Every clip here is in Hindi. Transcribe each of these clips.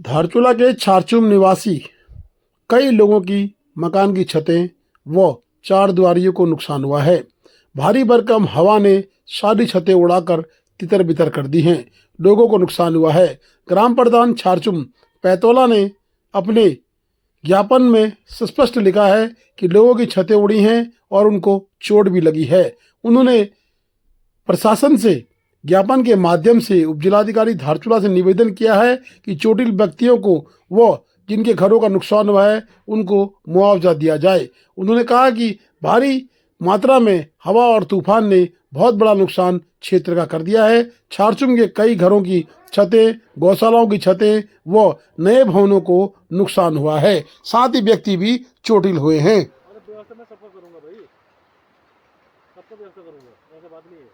धारचूला के छारचूम निवासी कई लोगों की मकान की छतें व चार दीवारियों को नुकसान हुआ है। भारी भरकम हवा ने सारी छतें उड़ाकर तितर बितर कर दी हैं। लोगों को नुकसान हुआ है। ग्राम प्रधान छारचूम पैतोला ने अपने ज्ञापन में स्पष्ट लिखा है कि लोगों की छतें उड़ी हैं और उनको चोट भी लगी है। उन्होंने प्रशासन से ज्ञापन के माध्यम से उपजिलाधिकारी धारचूला से निवेदन किया है कि चोटिल व्यक्तियों को व जिनके घरों का नुकसान हुआ है उनको मुआवजा दिया जाए। उन्होंने कहा कि भारी मात्रा में हवा और तूफान ने बहुत बड़ा नुकसान क्षेत्र का कर दिया है। छारचूम के कई घरों की छतें, गौशालाओं की छतें व नए भवनों को नुकसान हुआ है। साथ ही व्यक्ति भी चोटिल हुए हैं। व्यवस्था मैं सबका करूंगा भाई, सबका व्यवस्था करूंगा, ऐसा बात नहीं है,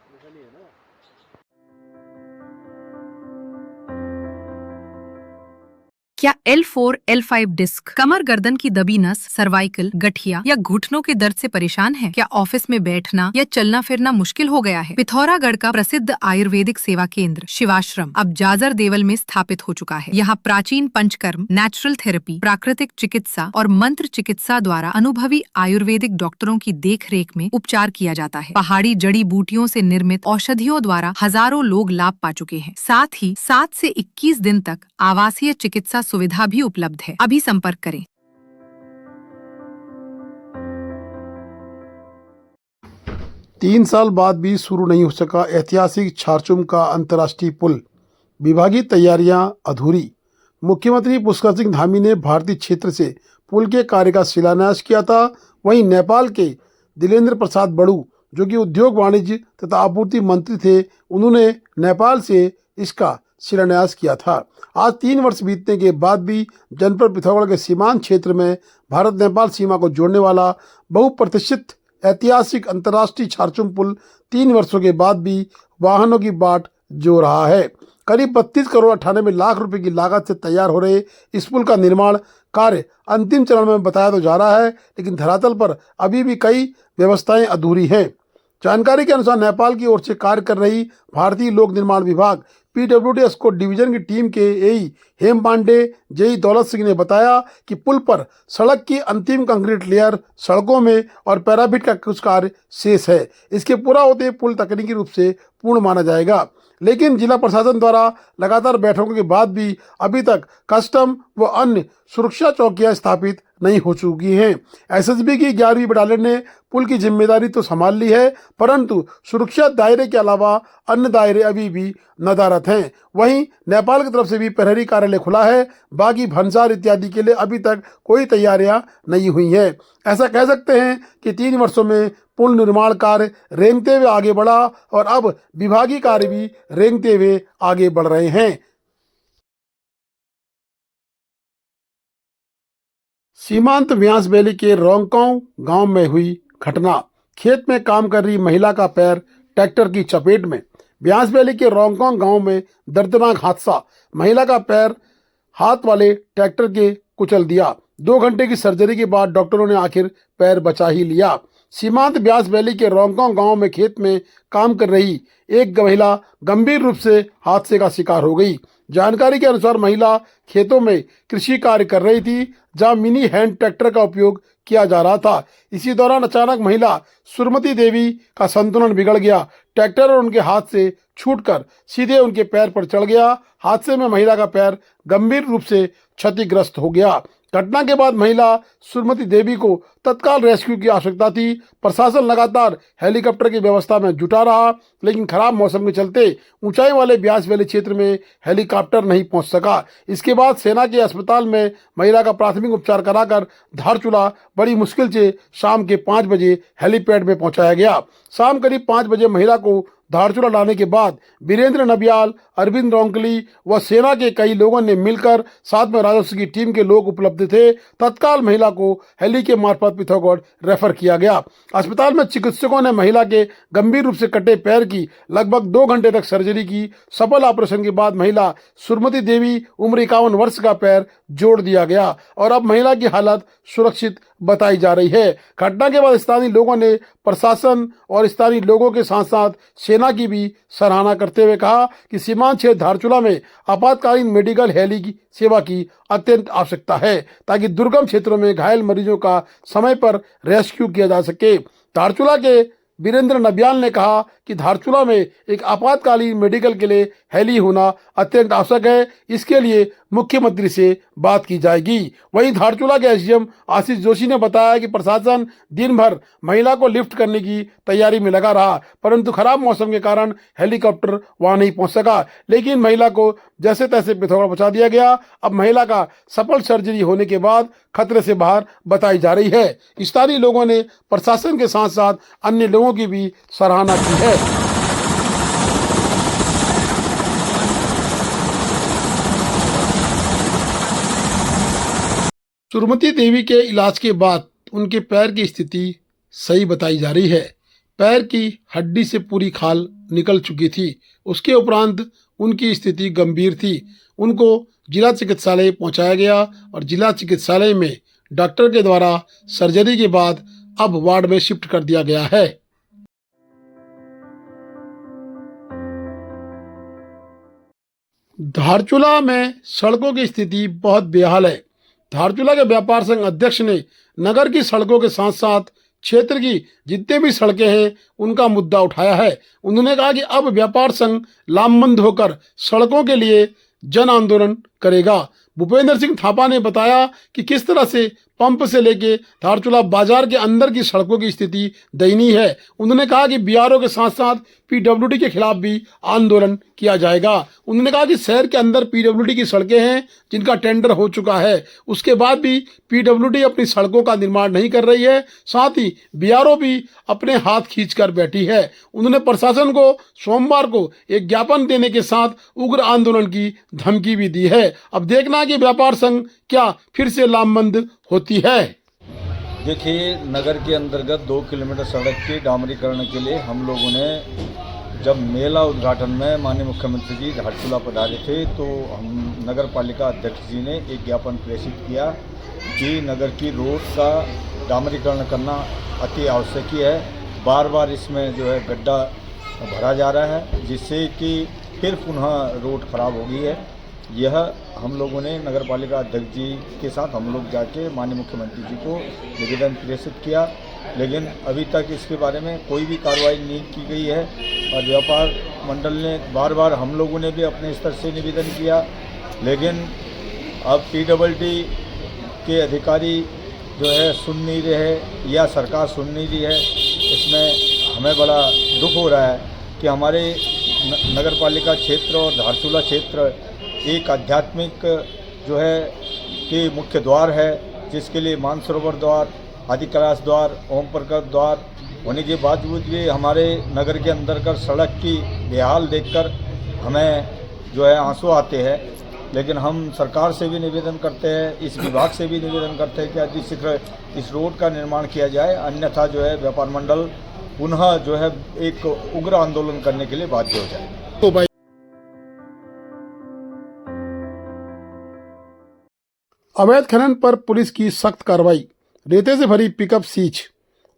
ऐसा नहीं है ना। क्या L4, L5 डिस्क, कमर गर्दन की दबी नस, सर्वाइकल, गठिया या घुटनों के दर्द से परेशान है? क्या ऑफिस में बैठना या चलना फिरना मुश्किल हो गया है? पिथौरागढ़ का प्रसिद्ध आयुर्वेदिक सेवा केंद्र शिवाश्रम अब जाजर देवल में स्थापित हो चुका है। यहाँ प्राचीन पंचकर्म, नेचुरल थेरेपी, प्राकृतिक चिकित्सा और मंत्र चिकित्सा द्वारा अनुभवी आयुर्वेदिक डॉक्टरों की देख-रेख में उपचार किया जाता है। पहाड़ी जड़ी बूटियों से निर्मित औषधियों द्वारा हजारों लोग लाभ पा चुके हैं। साथ ही 7 से 21 दिन तक आवासीय चिकित्सा सुविधा भी उपलब्ध है। अभी संपर्क करें। 3 साल बाद भी शुरू नहीं हो सका ऐतिहासिक छारचूम का अंतर्राष्ट्रीय पुल, विभागीय तैयारियां अधूरी। मुख्यमंत्री पुष्कर सिंह धामी ने भारतीय क्षेत्र से पुल के कार्य का शिलान्यास किया था। वहीं नेपाल के दिलेंद्र प्रसाद बड़ू, जो कि उद्योग वाणिज्य तथा आपूर्ति मंत्री थे, उन्होंने नेपाल से इसका शिलान्यास किया था। आज 3 वर्ष बीतने के बाद भी जनपद पिथौरागढ़ के सीमांत क्षेत्र में भारत नेपाल सीमा को जोड़ने वाला बहुप्रतीक्षित ऐतिहासिक अंतर्राष्ट्रीय छारचूम पुल 3 वर्षों के बाद भी वाहनों की बाट जो रहा है। करीब 32 करोड़ 98 लाख रुपए की लागत से तैयार हो रहे इस पुल का निर्माण कार्य अंतिम चरण में बताया तो जा रहा है, लेकिन धरातल पर अभी भी कई व्यवस्थाएं अधूरी हैं। जानकारी के अनुसार नेपाल की ओर से कार्य कर रही भारतीय लोक निर्माण विभाग PWD को डिवीजन की टीम के AE हेम पांडे, JE दौलत सिंह ने बताया कि पुल पर सड़क की अंतिम कंक्रीट लेयर, सड़कों में और पैराफिट का कुछ कार्य शेष है। इसके पूरा होते पुल तकनीकी रूप से पूर्ण माना जाएगा, लेकिन जिला प्रशासन द्वारा लगातार बैठकों के बाद भी अभी तक कस्टम व अन्य सुरक्षा चौकियां स्थापित नहीं हो चुकी हैं। SSB की 11वीं बटालियन ने पुल की जिम्मेदारी तो संभाल ली है, परंतु सुरक्षा दायरे के अलावा अन्य दायरे अभी भी नदारत हैं। वहीं नेपाल की तरफ से भी प्रहरी कार्यालय खुला है। बाकी भंसार इत्यादि के लिए अभी तक कोई तैयारियां नहीं हुई हैं। ऐसा कह सकते हैं कि 3 वर्षों में पुल निर्माण कार्य रेंगते हुए आगे बढ़ा और अब विभागीय कार्य भी रेंगते हुए आगे बढ़ रहे हैं। सीमांत व्यास वैली के रोंगकांव गांव में हुई घटना। खेत में काम कर रही महिला का पैर ट्रैक्टर की चपेट में। व्यास वैली के रोंगकांव गांव में दर्दनाक हादसा। महिला का पैर हाथ वाले ट्रैक्टर के कुचल दिया। 2 घंटे की सर्जरी के बाद डॉक्टरों ने आखिर पैर बचा ही लिया। सीमांत व्यास वैली के रोंगकांव गांव में खेत में काम कर रही एक महिला गंभीर रूप से हादसे का शिकार हो गई। जानकारी के अनुसार महिला खेतों में कृषि कार्य कर रही थी, जहां मिनी हैंड ट्रैक्टर का उपयोग किया जा रहा था। इसी दौरान अचानक महिला सुरमती देवी का संतुलन बिगड़ गया। ट्रैक्टर और उनके हाथ से छूटकर सीधे उनके पैर पर चढ़ गया। हादसे में महिला का पैर गंभीर रूप से क्षतिग्रस्त हो गया। घटना के बाद महिला सुरमती देवी को तत्काल रेस्क्यू की आवश्यकता थी। प्रशासन लगातार हेलीकॉप्टर की व्यवस्था में जुटा रहा, लेकिन खराब मौसम के चलते ऊंचाई वाले व्यास वैली क्षेत्र में हेलीकॉप्टर नहीं पहुंच सका। इसके बाद सेना के अस्पताल में महिला का प्राथमिक उपचार कराकर धारचूला बड़ी मुश्किल से शाम के 5 बजे हेलीपैड में पहुंचाया गया। शाम करीब 5 बजे महिला को धारचूला लाने के बाद वीरेंद्र नबियाल, अरविंद रोंकली व सेना के कई लोगों ने मिलकर, साथ में राजस्व की टीम के लोग उपलब्ध थे, तत्काल महिला को हेली के मार्फत पिथौरागढ़ रेफर किया गया। अस्पताल में चिकित्सकों ने महिला के गंभीर रूप से कटे पैर की लगभग 2 घंटे तक सर्जरी की। सफल ऑपरेशन के बाद महिला सुरमती देवी उम्र 51 वर्ष का पैर जोड़ दिया गया और अब महिला की हालत सुरक्षित बताई जा रही है। घटना के बाद स्थानीय लोगों ने प्रशासन और स्थानीय लोगों के साथ साथ सेना की भी सराहना करते हुए कहा कि सीमांत क्षेत्र धारचूला में आपातकालीन मेडिकल हेली की सेवा की अत्यंत आवश्यकता है ताकि दुर्गम क्षेत्रों में घायल मरीजों का समय पर रेस्क्यू किया जा सके। धारचूला के वीरेंद्र नबियाल ने कहा कि धारचूला में एक आपातकालीन मेडिकल के लिए हेली होना अत्यंत आवश्यक है, इसके लिए मुख्यमंत्री से बात की जाएगी। वहीं धारचूला के एसडीएम आशीष जोशी ने बताया कि प्रशासन दिन भर महिला को लिफ्ट करने की तैयारी में लगा रहा, परंतु खराब मौसम के कारण हेलीकॉप्टर वहां नहीं पहुंच सका, लेकिन महिला को जैसे तैसे पिथौरा पहुंचा दिया गया। अब महिला का सफल सर्जरी होने के बाद खतरे से बाहर बताई जा रही है। स्थानीय लोगों ने प्रशासन के साथ साथ अन्य लोगों की भी सराहना की है। सुरमती देवी के इलाज के बाद उनके पैर की स्थिति सही बताई जा रही है। पैर की हड्डी से पूरी खाल निकल चुकी थी। उसके उपरांत उनकी स्थिति गंभीर थी। उनको जिला चिकित्सालय पहुंचाया गया और जिला चिकित्सालय में डॉक्टर के द्वारा सर्जरी के बाद अब वार्ड में शिफ्ट कर दिया गया है। धारचूला में सड़कों की स्थिति बहुत बेहाल है। धारचूला के व्यापार संघ अध्यक्ष ने नगर की सड़कों के साथ साथ क्षेत्र की जितने भी सड़कें हैं उनका मुद्दा उठाया है। उन्होंने कहा कि अब व्यापार संघ लामबंद होकर सड़कों के लिए जन आंदोलन करेगा। भूपेंद्र सिंह थापा ने बताया कि किस तरह से पंप से लेके धारचूला बाजार के अंदर की सड़कों की स्थिति दयनीय है। उन्होंने कहा कि बीआरओ के साथ साथ पीडब्ल्यूडी के खिलाफ भी आंदोलन किया जाएगा। उन्होंने कहा कि शहर के अंदर पीडब्ल्यूडी की सड़कें हैं जिनका टेंडर हो चुका है, उसके बाद भी पीडब्ल्यूडी अपनी सड़कों का निर्माण नहीं कर रही है। साथ ही बीआरओ भी अपने हाथ खींच कर बैठी है। उन्होंने प्रशासन को सोमवार को एक ज्ञापन देने के साथ उग्र आंदोलन की धमकी भी दी है। अब देखना कि व्यापार संघ क्या फिर से लामबंद होती है। देखिए, नगर के अंतर्गत 2 किलोमीटर सड़क के डामरीकरण के लिए हम लोगों ने जब मेला उद्घाटन में माननीय मुख्यमंत्री जी धारचूला पधारे थे तो हम नगर पालिका अध्यक्ष जी ने एक ज्ञापन प्रेषित किया कि नगर की रोड का डामरीकरण करना अति आवश्यक है। बार बार इसमें जो है गड्ढा भरा जा रहा है जिससे कि फिर पुनः रोड खराब हो गई है। यह हम लोगों ने नगर पालिका अध्यक्ष जी के साथ हम लोग जाके माननीय मुख्यमंत्री जी को निवेदन प्रेषित किया, लेकिन अभी तक इसके बारे में कोई भी कार्रवाई नहीं की गई है। और व्यापार मंडल ने बार बार हम लोगों ने भी अपने स्तर से निवेदन किया, लेकिन अब पीडब्ल्यूडी के अधिकारी जो है सुन नहीं रहे या सरकार सुन नहीं रही है। इसमें हमें बड़ा दुख हो रहा है कि हमारे नगर पालिका क्षेत्र और धारचूला क्षेत्र एक आध्यात्मिक जो है कि मुख्य द्वार है, जिसके लिए मानसरोवर द्वार, आदि कैलाश द्वार, ओम प्रकाश द्वार होने के बावजूद भी हमारे नगर के अंदर का सड़क की बेहाल देखकर हमें जो है आंसू आते हैं। लेकिन हम सरकार से भी निवेदन करते हैं, इस विभाग से भी निवेदन करते हैं कि अतिशीघ्र इस रोड का निर्माण किया जाए, अन्यथा जो है व्यापार मंडल पुनः जो है एक उग्र आंदोलन करने के लिए बाध्य हो जाए। तो भाई अवैध खनन पर पुलिस की सख्त कार्रवाई, रेते से भरी पिकअप सीज।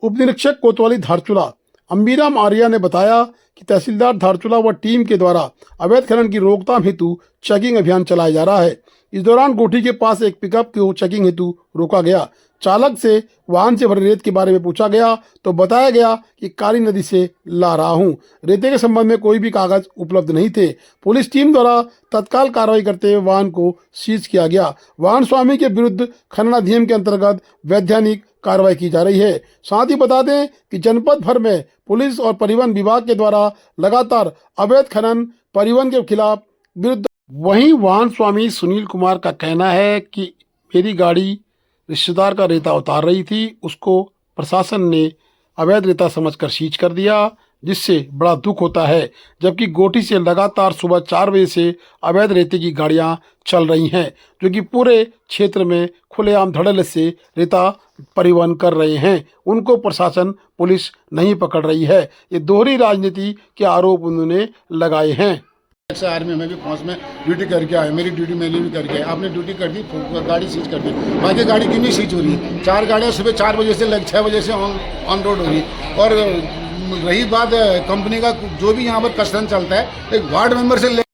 उप निरीक्षक कोतवाली धारचूला अंबीराम आर्या ने बताया कि तहसीलदार धारचूला व टीम के द्वारा अवैध खनन की रोकथाम हेतु चेकिंग अभियान चलाया जा रहा है। इस दौरान गोठी के पास एक पिकअप को चेकिंग हेतु रोका गया। चालक से वाहन से भरे रेत के बारे में पूछा गया तो बताया गया कि काली नदी से ला रहा हूं। रेते के संबंध में कोई भी कागज उपलब्ध नहीं थे। पुलिस टीम द्वारा तत्काल कार्रवाई करते हुए वाहन को सीज किया गया। वाहन स्वामी के विरुद्ध खनन अधिनियम के अंतर्गत वैधानिक कार्रवाई की जा रही है। साथ ही बता दें कि जनपद भर में पुलिस और परिवहन विभाग के द्वारा लगातार अवैध खनन परिवहन के खिलाफ विरुद्ध। वहीं वाहन स्वामी सुनील कुमार का कहना है कि मेरी गाड़ी रिश्तेदार का रेता उतार रही थी, उसको प्रशासन ने अवैध रेता समझकर सीज कर दिया, जिससे बड़ा दुख होता है। जबकि गोठी से लगातार सुबह 4 बजे से अवैध रेते की गाड़ियां चल रही हैं, जो कि पूरे क्षेत्र में खुलेआम धड़ल्ले से रेता परिवहन कर रहे हैं। उनको प्रशासन पुलिस नहीं पकड़ रही है। ये दोहरी राजनीति के आरोप उन्होंने लगाए हैं। आर्मी में भी फौज में ड्यूटी करके आए, मेरी ड्यूटी मैंने भी करके, आपने ड्यूटी कर दी, गाड़ी सीज कर दी। बाकी गाड़ी क्यों नहीं सीज हो रही? 4 गाड़ियाँ सुबह 4 बजे से 6 बजे से ऑन रोड हो रही और रही बात कंपनी का जो भी यहाँ पर कस्टम चलता है, एक वार्ड मेंबर से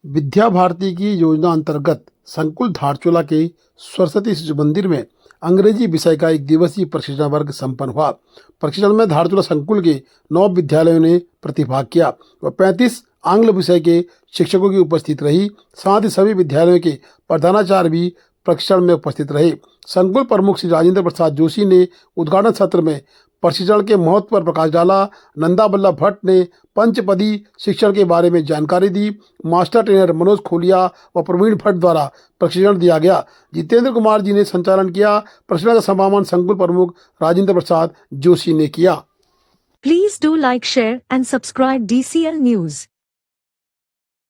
विद्या भारती की योजना अंतर्गत संकुल धारचूला के सरस्वती शिशु मंदिर में अंग्रेजी विषय का 1 दिवसीय प्रशिक्षण वर्ग संपन्न हुआ। प्रशिक्षण में धारचूला संकुल के 9 विद्यालयों ने प्रतिभाग किया और 35 आंग्ल विषय के शिक्षकों की उपस्थित रही। साथ ही सभी विद्यालयों के प्रधानाचार्य भी प्रशिक्षण में उपस्थित रहे। संकुल प्रमुख श्री राजेंद्र प्रसाद जोशी ने उद्घाटन सत्र में प्रशिक्षण के महत्व पर प्रकाश डाला। नंदा बल्लभ भट्ट ने पंचपदी शिक्षण के बारे में जानकारी दी। मास्टर ट्रेनर मनोज खोलिया व प्रवीण भट्ट द्वारा प्रशिक्षण दिया गया। जितेंद्र कुमार जी ने संचालन किया। प्रशिक्षण का समापन संकुल प्रमुख राजेंद्र प्रसाद जोशी ने किया। Please do like, share and subscribe DCL News.